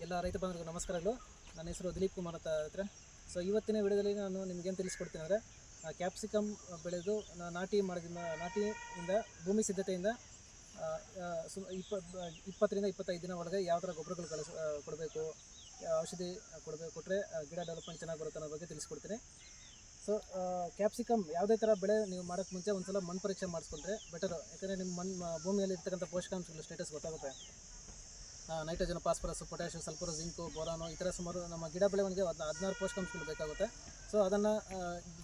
ಎಲ್ಲ ರೈತ ಬಂಧುಗಳಿಗೂ ನಮಸ್ಕಾರಗಳು. ನನ್ನ ಹೆಸರು ದಿಲೀಪ್ ಕುಮಾರ್ ಅಂತ ಹತ್ರ. ಸೊ ಇವತ್ತಿನ ವಿಡಿಯೋದಲ್ಲಿ ನಾನು ನಿಮಗೇನು ತಿಳಿಸ್ಕೊಡ್ತೀನಿ ಅಂದರೆ, ಕ್ಯಾಪ್ಸಿಕಮ್ ಬೆಳೆದು ನಾಟಿಯಿಂದ ಭೂಮಿ ಸಿದ್ಧತೆಯಿಂದ 20ರಿಂದ 25 ದಿನ ಒಳಗೆ ಯಾವ ಥರ ಗೊಬ್ಬರಗಳು ಕೊಡಬೇಕು, ಔಷಧಿ ಕೊಟ್ಟರೆ ಗಿಡ ಡೆವಲಪ್ಮೆಂಟ್ ಚೆನ್ನಾಗಿ ಬರುತ್ತೆ ಅನ್ನೋ ಬಗ್ಗೆ ತಿಳಿಸ್ಕೊಡ್ತೀನಿ. ಸೊ ಕ್ಯಾಪ್ಸಿಕಮ್ ಯಾವುದೇ ಥರ ಬೆಳೆ ನೀವು ಮಾಡೋಕ್ಕೆ ಮುಂಚೆ ಒಂದು ಸಲ ಮಣ್ಣು ಪರೀಕ್ಷೆ ಮಾಡಿಸ್ಕೊಂಡ್ರೆ ಬೆಟರು. ಯಾಕಂದರೆ ನಿಮ್ಮ ಭೂಮಿಯಲ್ಲಿ ಇರ್ತಕ್ಕಂಥ ಪೋಷಕಾಂಶಗಳ ಸ್ಟೇಟಸ್ ಗೊತ್ತಾಗುತ್ತೆ. Nitrogen, phosphorus, potash, sulphur, zinc, boron ಈ ಥರ ಸುಮಾರು ನಮ್ಮ ಗಿಡ ಬೆಳವಣಿಗೆ 16 ಪೋಷಕಾಂಶಗಳು ಬೇಕಾಗುತ್ತೆ. ಸೊ ಅದನ್ನು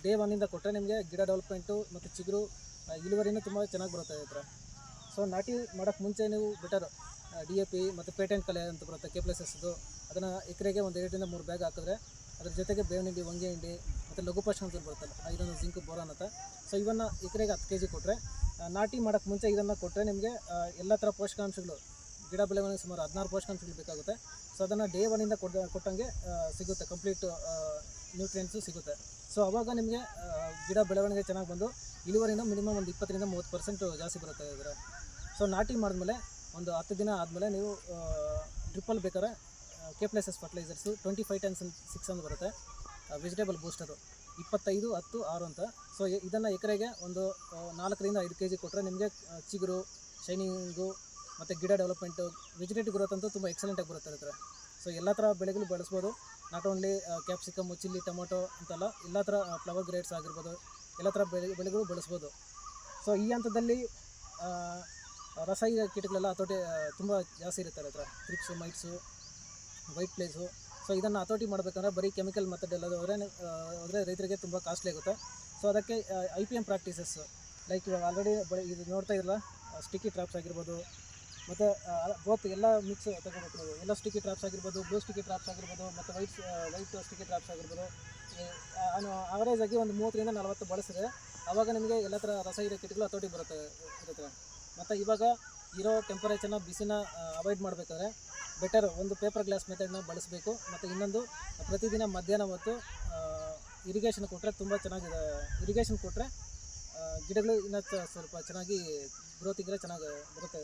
ಡೇ 1ಇಂದ ಕೊಟ್ಟರೆ ನಿಮಗೆ ಗಿಡ ಡೆವಲಪ್ಮೆಂಟು ಮತ್ತು ಚಿಗುರು ಇಳುವರಿನೂ ತುಂಬ ಚೆನ್ನಾಗಿ ಬರುತ್ತೆ ಈ ಥರ. ಸೊ ನಾಟಿ ಮಾಡೋಕ್ಕೆ ಮುಂಚೆ ನೀವು ಬೆಟರ್ DAP ಮತ್ತು ಪೇಟೆಂಟ್ ಕಲೆ ಅಂತ ಬರುತ್ತೆ, K+Sದು. ಅದನ್ನು ಎಕರೆಗೆ ಒಂದು 2ರಿಂದ 3 ಬ್ಯಾಗ್ ಹಾಕಿದ್ರೆ ಅದ್ರ ಜೊತೆಗೆ ಬೇವಿನ ಹಿಂಡಿ, ಹೊಂಗೆ ಹಿಂಡಿ ಮತ್ತು ಲಘು ಪೋಷಕಾಂಶಗಳು ಬರುತ್ತಲ್ಲ, ಐರನ್, ಜಿಂಕು, ಬೋರಾನ್ ಅಂತ. ಸೊ ಇವನ್ನು ಎಕರೆಗೆ 10 kg ಕೊಟ್ಟರೆ, ನಾಟಿ ಮಾಡೋಕ್ಕೆ ಮುಂಚೆ ಇದನ್ನು ಕೊಟ್ಟರೆ ನಿಮಗೆ ಎಲ್ಲ ಥರ ಪೋಷಕಾಂಶಗಳು ಗಿಡ ಬೆಳವಣಿಗೆ ಸುಮಾರು 16 ಪೋಷಕಾಂಶಗಳು ಬೇಕಾಗುತ್ತೆ. ಸೊ ಅದನ್ನು ಡೇ 1ಇಂದ ಕೊಟ್ಟಂಗೆ ಸಿಗುತ್ತೆ, ಕಂಪ್ಲೀಟ್ ನ್ಯೂಟ್ರಿಯೆಂಟ್ಸು ಸಿಗುತ್ತೆ. ಸೊ ಆವಾಗ ನಿಮಗೆ ಗಿಡ ಬೆಳವಣಿಗೆ ಚೆನ್ನಾಗಿ ಬಂದು ಇಳುವರಿನೂ ಮಿನಿಮಮ್ ಒಂದು 20ರಿಂದ 30% ಜಾಸ್ತಿ ಬರುತ್ತೆ ಇದರ. ಸೊ ನಾಟಿ ಮಾಡಿದ್ಮೇಲೆ ಒಂದು 10 ದಿನ ಆದಮೇಲೆ ನೀವು ಡ್ರಿಪ್ಪಲ್ಲಿ ಬೇಕಾದ್ರೆ K+S ಫರ್ಟಿಲೈಸರ್ಸು 25 ಟನ್ಸ್ 6 ಅಂತ ಬರುತ್ತೆ, ವೆಜಿಟೇಬಲ್ ಬೂಸ್ಟರು 25, 10, 6 ಅಂತ. ಸೊ ಇದನ್ನು ಎಕರೆಗೆ ಒಂದು 4ರಿಂದ 5 kg ಕೊಟ್ಟರೆ ನಿಮಗೆ ಚಿಗುರು, ಶೈನಿಂಗು ಮತ್ತು ಗಿಡ ಡೆವಲಪ್ಮೆಂಟು, ವೆಜಿಟೇಟಿವ್ ಗ್ರೋತ್ ಅಂತೂ ತುಂಬ ಎಕ್ಸಲೆಂಟಾಗಿ ಬರುತ್ತೆ ಇರ್ತಾರೆ. ಸೊ ಎಲ್ಲ ಥರ ಬೆಳೆಗಳು ಬೆಳೆಸ್ಬೋದು. Not only capsicum, chilli, tomato ಅಂತಲ್ಲ, ಎಲ್ಲ ಥರ ಫ್ಲವರ್ ಗ್ರೇಡ್ಸ್ ಆಗಿರ್ಬೋದು, ಎಲ್ಲ ಥರ ಬೆಳೆಗಳು ಬೆಳೆಸ್ಬೋದು. ಸೊ ಈ ಹಂತದಲ್ಲಿ ರಸಾಯನಿಕ ಕೀಟಗಳೆಲ್ಲ ಹತೋಟಿ ತುಂಬ ಜಾಸ್ತಿ ಇರುತ್ತೆ ಹತ್ರ, thrips, mites, white place. So ಇದನ್ನು ಹತೋಟಿ ಮಾಡಬೇಕಂದ್ರೆ ಬರೀ ಕೆಮಿಕಲ್ ಮೆಥಡ್ ಎಲ್ಲ ಹೋದರೆ ರೈತರಿಗೆ ತುಂಬ ಕಾಸ್ಟ್ಲಿ ಆಗುತ್ತೆ. ಸೊ ಅದಕ್ಕೆ IPM ಪ್ರಾಕ್ಟೀಸಸ್ ಲೈಕ್ ಇವಾಗ ಆಲ್ರೆಡಿ ಇದು ನೋಡ್ತಾ ಇರಲ್ಲ, ಸ್ಟಿಕ್ಕಿ ಟ್ರಾಪ್ಸ್ ಆಗಿರ್ಬೋದು, ಮತ್ತು ಬೋತ್ ಎಲ್ಲ ಮಿಕ್ಸ್ ತಗೋಬೇಕು ನೀವು. ಎಲ್ಲ ಸ್ಟಿಕ್ಕಿ ಟ್ರಾಪ್ಸ್ ಆಗಿರ್ಬೋದು, ಬ್ಲೂ ಸ್ಟಿಕ್ಕಿ ಟ್ರಾಪ್ಸ್ ಆಗಿರ್ಬೋದು, ಮತ್ತು ವೈಟ್ ಸ್ಟಿಕ್ಕಿ ಟ್ರಾಪ್ಸ್ ಆಗಿರ್ಬೋದು. ಅವರೇಜ್ ಆಗಿ ಒಂದು 30ರಿಂದ 40 ಬಳಸಿದ್ರೆ ಆವಾಗ ನಿಮಗೆ ಎಲ್ಲ ಥರ ರಸಾಯನಿಕ ಕೀಟಗಳು ಹತೋಟಿ ಇರುತ್ತೆ. ಮತ್ತು ಇವಾಗ ಇರೋ ಟೆಂಪರೇಚರ್ನ, ಬಿಸಿನ ಅವಾಯ್ಡ್ ಮಾಡಬೇಕಾದ್ರೆ ಬೆಟರ್ ಒಂದು ಪೇಪರ್ ಗ್ಲಾಸ್ ಮೆಥಡ್ನ ಬಳಸಬೇಕು. ಮತ್ತು ಇನ್ನೊಂದು, ಪ್ರತಿದಿನ ಮಧ್ಯಾಹ್ನ ಹೊತ್ತು ಇರಿಗೇಷನ್ ಕೊಟ್ಟರೆ ತುಂಬ ಚೆನ್ನಾಗಿದೆ. ಇರಿಗೇಷನ್ ಕೊಟ್ಟರೆ ಗಿಡಗಳು ಇನ್ನೂ ಸ್ವಲ್ಪ ಚೆನ್ನಾಗಿ ಗ್ರೋತಿಗೆ ಚೆನ್ನಾಗಿ ಬರುತ್ತೆ.